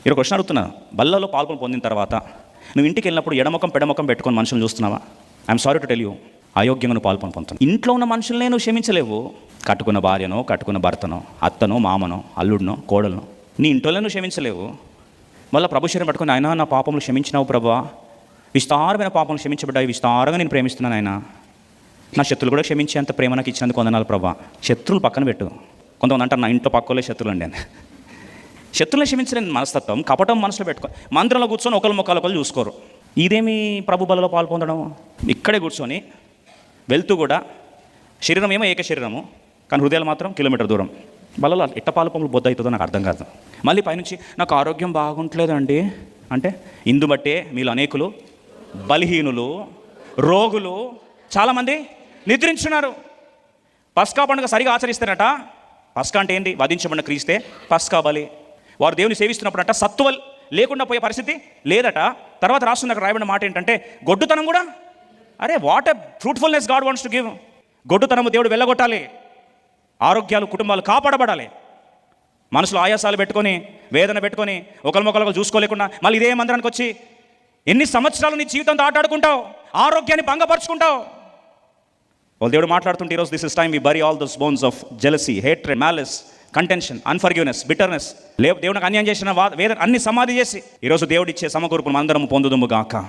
మీరు క్వశ్చన్ అడుగుతున్నా, బల్లలో పాల్గొని పొందిన తర్వాత నువ్వు ఇంటికి వెళ్ళినప్పుడు ఎడముఖం పెడముఖం పెట్టుకొని మనుషులను చూస్తున్నావా? I'm sorry to tell you, అయోగ్యంగా నువ్వు పాల్గొని పొందుతున్నావు. ఇంట్లో ఉన్న మనుషులనే నువ్వు క్షమించలేవు. కట్టుకున్న భార్యనో, కట్టుకున్న భర్తనో, అత్తనో, మామనో, అల్లుడినో, కోడలను నీ ఇంట్లోనే నువ్వు క్షమించలేవు. మళ్ళీ ప్రభు శరీరం పట్టుకుని, ఆయన నా పాపములు క్షమించినావు ప్రభా, విస్తారమైన పాపములు క్షమించబడ్డాయి, విస్తారంగా నేను ప్రేమిస్తున్నాను ఆయన, నా శత్రులు కూడా క్షమించేంత ప్రేమ నాకు ఇచ్చినందుకు వందనాలు ప్రభా. శత్రువులు పక్కన పెట్టు. కొంతమంది అంటారు నా ఇంట్లో పక్కలే శత్రువులు అండి అని. శత్రువులను క్షమించలేని మనస్తత్వం, కపటం మనసులో పెట్టుకో. మందిరంలో కూర్చొని ఒకరి ముఖాలు ఒకరు చూసుకోరు. ఇదేమి ప్రభు బలలో పాల్పొందడం? ఇక్కడే కూర్చొని వెళ్తూ కూడా శరీరం ఏమో ఏక శరీరము, కానీ హృదయాలు మాత్రం కిలోమీటర్ దూరం. బలలో ఎట్ట పాల్పొంగులు బొద్దు అవుతుందో నాకు అర్థం కాదు. మళ్ళీ పైనుంచి నాకు ఆరోగ్యం బాగుంటలేదండి అంటే, ఇందు బట్టే మీలో అనేకులు బలహీనులు, రోగులు, చాలామంది నిద్రించున్నారు. పస్కా పండుగ సరిగా ఆచరిస్తారట. పస్కా అంటే ఏంటి? వధించబడిన క్రీస్తే పస్కా బలి. వారు దేవుని సేవిస్తున్నప్పుడంట సత్తువల్ లేకుండా పోయే పరిస్థితి లేదట. తర్వాత రాస్తున్న రాయబడిన మాట ఏంటంటే, గొడ్డుతనం కూడా, అరే what a fruitfulness God wants to give. గొడ్డుతనము దేవుడు వెళ్ళగొట్టాలి. ఆరోగ్యాలు, కుటుంబాలు కాపాడబడాలి. మనసులో ఆయాసాలు పెట్టుకొని, వేదన పెట్టుకొని, ఒకరికొకరు చూసుకోలేకుండా మళ్ళీ ఇదే మందిరానికి వచ్చి ఎన్ని సంవత్సరాలు నీ జీవితంతో ఆటాడుకుంటావు, ఆరోగ్యాన్ని భంగపరుచుకుంటావు. వాళ్ళు దేవుడు మాట్లాడుతుంటే ఈరోజు this is time we bury all those bones of jealousy, hatred, malice, contention, unforgiveness, bitterness. దేవునికి అన్యాయం చేసిన వేదన అన్ని సమాధి చేసి ఈరోజు దేవుడు ఇచ్చే సమకూర్పును అందరం పొందుదుము గాక.